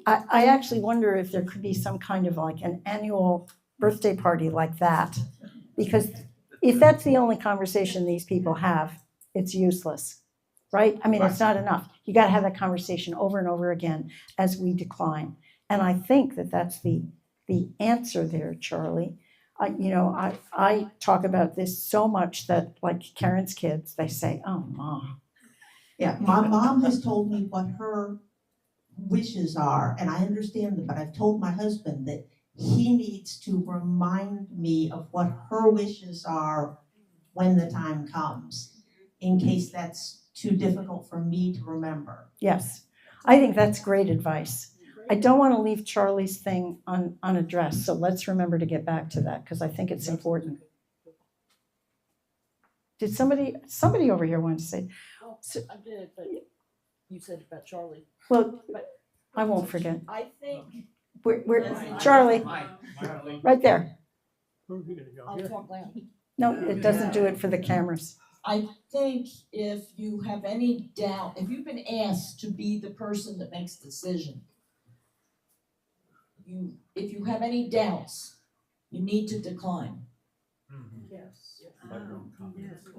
[SPEAKER 1] I actually wonder if there could be some kind of like an annual birthday party like that, because if that's the only conversation these people have, it's useless, right? I mean, it's not enough. You got to have that conversation over and over again as we decline. And I think that that's the answer there, Charlie. I talk about this so much that, like Karen's kids, they say, "Oh, Mom."
[SPEAKER 22] Yeah, my mom has told me what her wishes are, and I understand them, but I've told my husband that he needs to remind me of what her wishes are when the time comes, in case that's too difficult for me to remember.
[SPEAKER 1] Yes, I think that's great advice. I don't want to leave Charlie's thing unaddressed, so let's remember to get back to that, because I think it's important. Did somebody over here want to say?
[SPEAKER 2] I did, but you said about Charlie.
[SPEAKER 1] Well,
[SPEAKER 2] But
[SPEAKER 1] I won't forget.
[SPEAKER 2] I think.
[SPEAKER 1] We're Charlie, right there.
[SPEAKER 2] I'll talk loud.
[SPEAKER 1] No, it doesn't do it for the cameras.
[SPEAKER 2] I think if you have any doubt, if you've been asked to be the person that makes the decision, if you have any doubts, you need to decline.
[SPEAKER 4] Yes.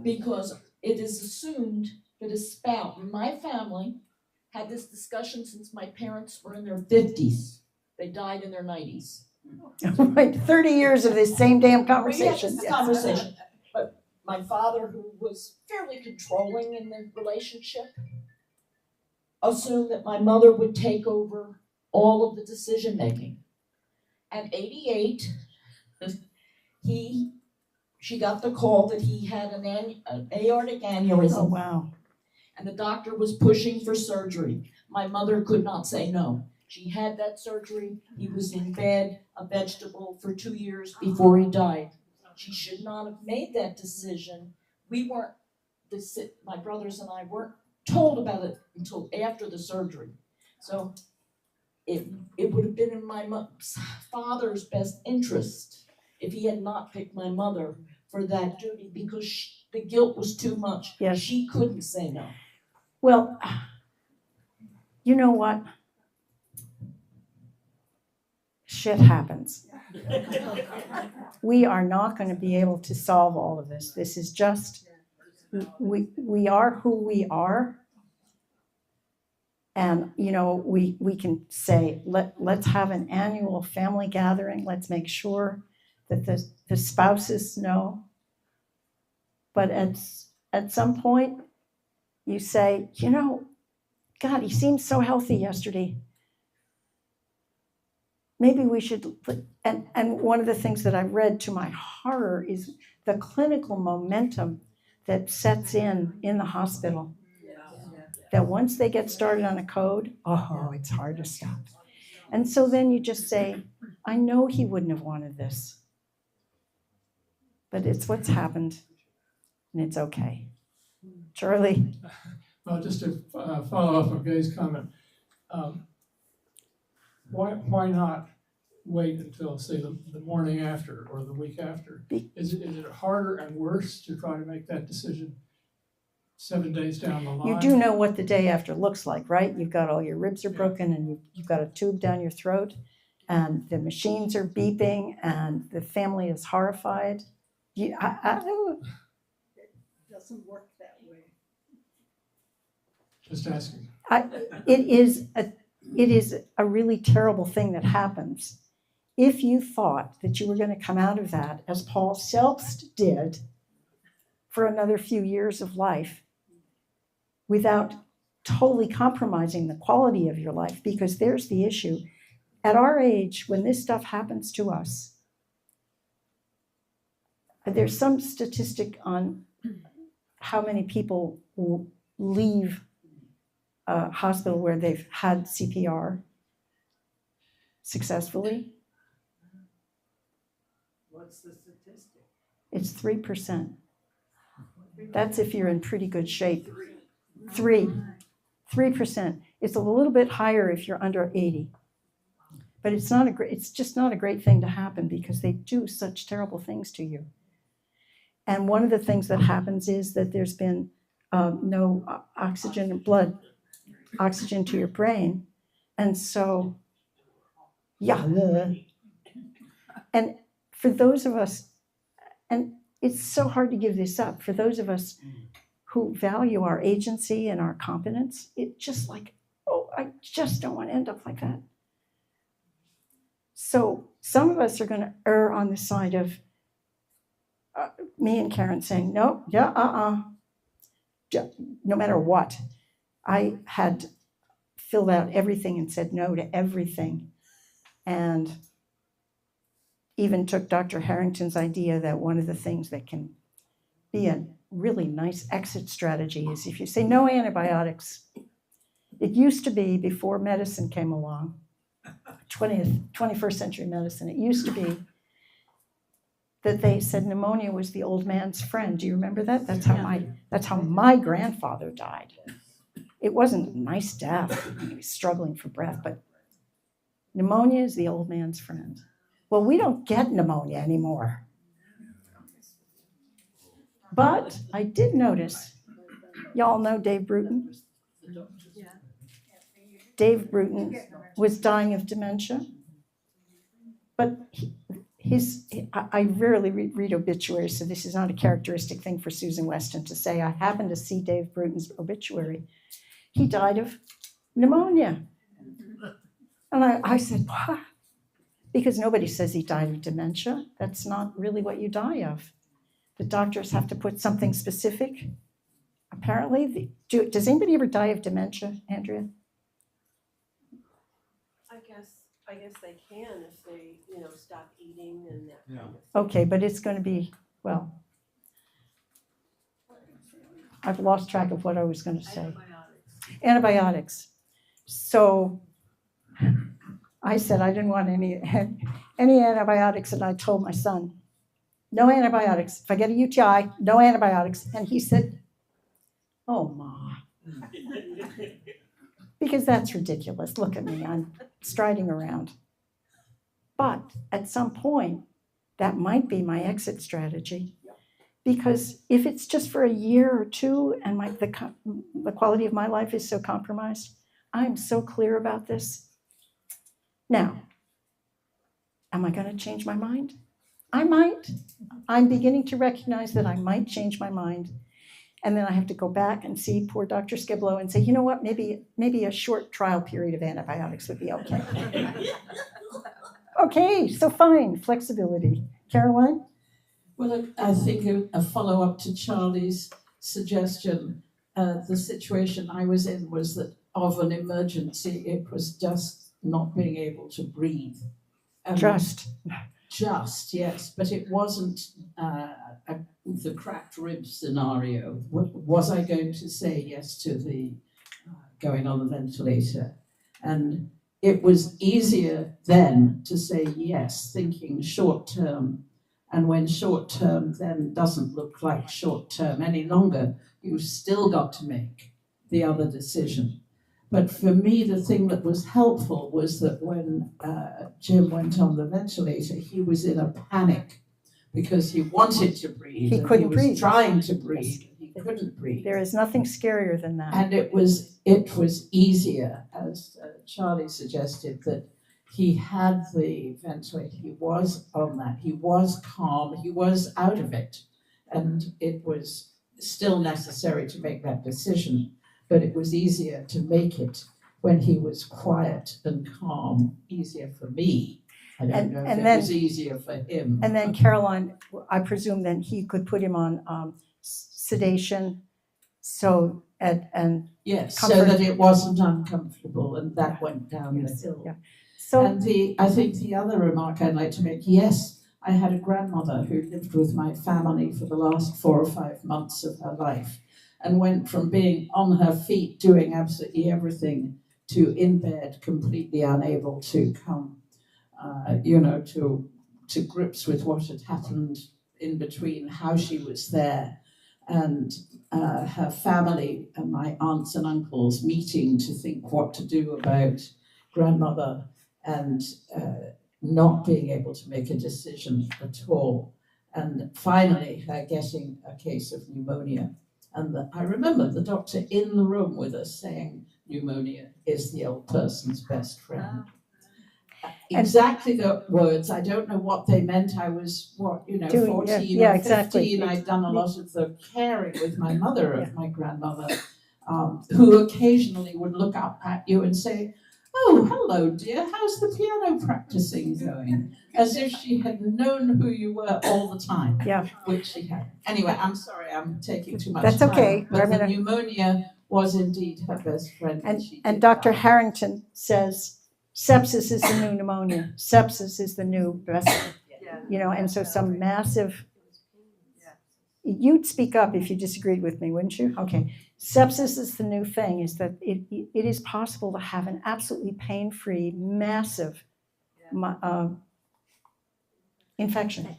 [SPEAKER 2] Because it is assumed that a spouse, my family had this discussion since my parents were in their 50s. They died in their 90s.
[SPEAKER 1] Wait, 30 years of this same damn
[SPEAKER 2] We had
[SPEAKER 1] conversation.
[SPEAKER 2] this conversation, but my father, who was fairly controlling in the relationship, assumed that my mother would take over all of the decision making. At 88, she got the call that he had an aortic aneurysm.
[SPEAKER 1] Oh, wow.
[SPEAKER 2] And the doctor was pushing for surgery. My mother could not say no. She had that surgery. He was in bed, a vegetable, for 2 years before he died. She should not have made that decision. We weren't, my brothers and I weren't told about it until after the surgery. So it would have been in my father's best interest if he had not picked my mother for that duty, because the guilt was too much.
[SPEAKER 1] Yes.
[SPEAKER 2] She couldn't say no.
[SPEAKER 1] Well, you know what? Shit happens. We are not going to be able to solve all of this. This is just, we are who we are. And, you know, we can say, let's have an annual family gathering. Let's make sure that the spouses know. But at some point, you say, you know, God, he seemed so healthy yesterday. Maybe we should, and one of the things that I've read to my horror is the clinical momentum that sets in the hospital. That once they get started on a code, oh, it's hard to stop. And so then you just say, I know he wouldn't have wanted this, but it's what's happened, and it's okay. Charlie?
[SPEAKER 14] Well, just to follow up on Gay's comment, why not wait until, say, the morning after or the week after? Is it harder and worse to try to make that decision 7 days down the line?
[SPEAKER 1] You do know what the day after looks like, right? You've got all your ribs are broken, and you've got a tube down your throat, and the machines are beeping, and the family is horrified. It
[SPEAKER 18] doesn't work that way.
[SPEAKER 14] Just asking.
[SPEAKER 1] It is a really terrible thing that happens. If you thought that you were going to come out of that, as Paul Selbst did, for another few years of life, without totally compromising the quality of your life, because there's the issue. At our age, when this stuff happens to us, there's some statistic on how many people leave a hospital where they've had CPR successfully.
[SPEAKER 4] What's the statistic?
[SPEAKER 1] It's 3%. That's if you're in pretty good shape. 3%. It's a little bit higher if you're under 80. But it's just not a great thing to happen, because they do such terrible things to you. And one of the things that happens is that there's been no oxygen in blood, oxygen to your brain. And so, yeah. And for those of us, and it's so hard to give this up, for those of us who value our agency and our competence, it's just like, oh, I just don't want to end up like that. So some of us are going to err on the side of me and Karen saying, no, no matter what. I had filled out everything and said no to everything. And even took Dr. Harrington's idea that one of the things that can be a really nice exit strategy is if you say no antibiotics. It used to be, before medicine came along, 21st century medicine, it used to be that they said pneumonia was the old man's friend. Do you remember that? That's how my grandfather died. It wasn't a nice death. He was struggling for breath, but pneumonia is the old man's friend. Well, we don't get pneumonia anymore. But I did notice, y'all know Dave Bruton? Dave Bruton was dying of dementia. But I rarely read obituaries, so this is not a characteristic thing for Susan Weston to say. I happened to see Dave Bruton's obituary. He died of pneumonia. And I said, what? Because nobody says he died of dementia. That's not really what you die of. The doctors have to put something specific. Apparently, does anybody ever die of dementia, Andrea?
[SPEAKER 16] I guess they can if they, stop eating and that kind of thing.
[SPEAKER 1] Okay, but it's going to be, well, I've lost track of what I was going to say. Antibiotics. So I said I didn't want any antibiotics, and I told my son, no antibiotics. If I get a UTI, no antibiotics. And he said, oh, Ma. Because that's ridiculous. Look at me, I'm striding around. But at some point, that might be my exit strategy. Because if it's just for a year or two and the quality of my life is so compromised, I'm so clear about this. Now, am I going to change my mind? I might. I'm beginning to recognize that I might change my mind. And then I have to go back and see poor Dr. Skiblow and say, you know what, maybe a short trial period of antibiotics would be okay. Okay, so fine, flexibility. Caroline?
[SPEAKER 17] Well, I think a follow-up to Charlie's suggestion, the situation I was in was that of an emergency, it was just not being able to breathe. Just, yes, but it wasn't the cracked rib scenario. Was I going to say yes to the going on the ventilator? And it was easier then to say yes, thinking short term. And when short term then doesn't look like short term any longer, you've still got to make the other decision. But for me, the thing that was helpful was that when Jim went on the ventilator, he was in a panic because he wanted to breathe.
[SPEAKER 1] He couldn't breathe.
[SPEAKER 17] He was trying to breathe. He couldn't breathe.
[SPEAKER 1] There is nothing scarier than that.
[SPEAKER 17] And it was easier, as Charlie suggested, that he had the ventilator. He was on that. He was calm. He was out of it. And it was still necessary to make that decision. But it was easier to make it when he was quiet and calm, easier for me. I don't know if it was easier for him.
[SPEAKER 1] And then Caroline, I presume then he could put him on sedation, so and
[SPEAKER 17] yes,
[SPEAKER 1] comfort.
[SPEAKER 17] so that it wasn't uncomfortable, and that went down the hill.
[SPEAKER 1] Yeah. So
[SPEAKER 17] and I think the other remark I'd like to make, yes, I had a grandmother who lived with my family for the last 4 or 5 months of her life, and went from being on her feet doing absolutely everything to in bed, completely unable to come, to grips with what had happened in between, how she was there, and her family and my aunts and uncles meeting to think what to do about grandmother, and not being able to make a decision at all. And finally, her getting a case of pneumonia. And I remember the doctor in the room with us saying, pneumonia is the old person's best friend. Exactly the words. I don't know what they meant. I was, 14 or 15.
[SPEAKER 1] Exactly.
[SPEAKER 17] I'd done a lot of the caring with my mother of my grandmother, who occasionally would look up at you and say, oh, hello, dear, how's the piano practicing going? As if she had known who you were all the time, which she had. Anyway, I'm sorry, I'm taking too much time.
[SPEAKER 1] That's okay.
[SPEAKER 17] But the pneumonia was indeed her best friend.
[SPEAKER 1] And Dr. Harrington says, sepsis is the new pneumonia. Sepsis is the new best, and so some massive, you'd speak up if you disagreed with me, wouldn't you? Okay. Sepsis is the new thing, is that it is possible to have an absolutely pain-free, massive infection.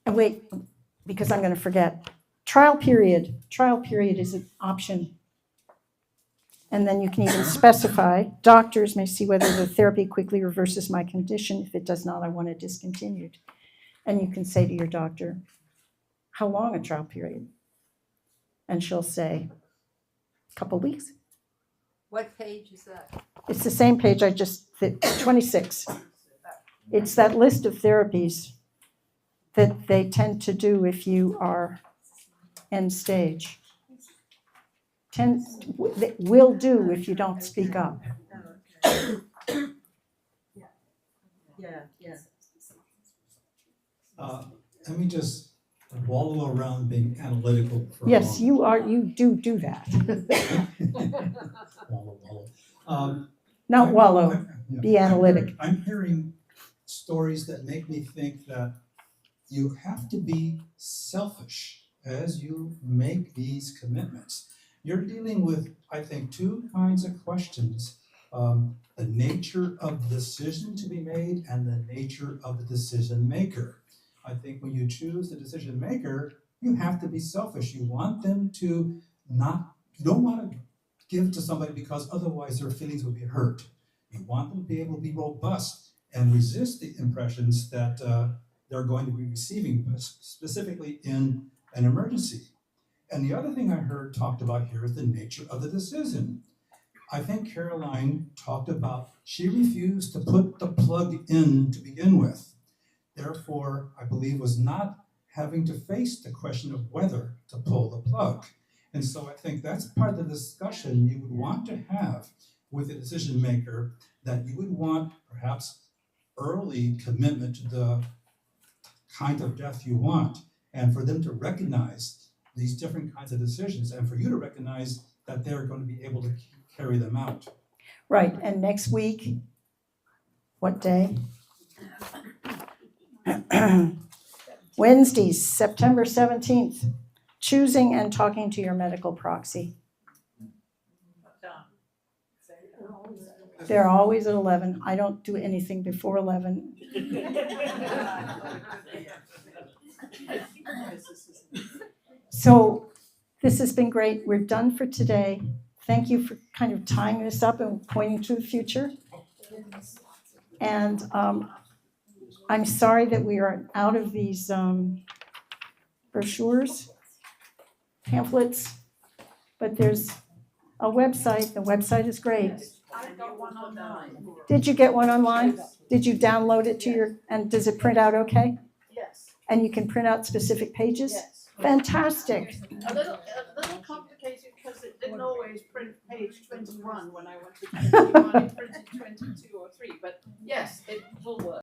[SPEAKER 1] And wait, because I'm going to forget. Trial period is an option. And then you can even specify, doctors may see whether the therapy quickly reverses my condition. If it does not, I want it discontinued. And you can say to your doctor, how long a trial period? And she'll say, a couple weeks.
[SPEAKER 6] What page is that?
[SPEAKER 1] It's the same page 26. It's that list of therapies that they tend to do if you are end stage. Will do if you don't speak up.
[SPEAKER 21] Yeah.
[SPEAKER 3] Let me just wallow around being analytical for a
[SPEAKER 1] Yes,
[SPEAKER 3] moment.
[SPEAKER 1] you do that.
[SPEAKER 3] Wallow.
[SPEAKER 1] Not wallow, be analytic.
[SPEAKER 3] I'm hearing stories that make me think that you have to be selfish as you make these commitments. You're dealing with, I think, two kinds of questions. The nature of the decision to be made and the nature of the decision maker. I think when you choose the decision maker, you have to be selfish. You want them to you don't want to give to somebody because otherwise their feelings would be hurt. You want them to be able to be robust and resist the impressions that they're going to be receiving, specifically in an emergency. And the other thing I heard talked about here is the nature of the decision. I think Caroline talked about she refused to put the plug in to begin with. Therefore, I believe was not having to face the question of whether to pull the plug. And so I think that's part of the discussion you would want to have with the decision maker, that you would want perhaps early commitment to the kind of death you want, and for them to recognize these different kinds of decisions, and for you to recognize that they're going to be able to carry them out.
[SPEAKER 1] Right, and next week, what day? Wednesdays, September 17th, choosing and talking to your medical proxy. They're always at 11. I don't do anything before 11. So this has been great. We're done for today. Thank you for kind of tying this up and pointing to the future. And I'm sorry that we are out of these brochures, pamphlets, but there's a website. The website is great.
[SPEAKER 9] I got one online.
[SPEAKER 1] Did you get one online? Did you download it to your, and does it print out okay?
[SPEAKER 4] Yes.
[SPEAKER 1] And you can print out specific pages?
[SPEAKER 4] Yes.
[SPEAKER 1] Fantastic.
[SPEAKER 4] A little complicated because it didn't always print page 21 when I went to 21, it printed 22 or 3, but yes, it will work.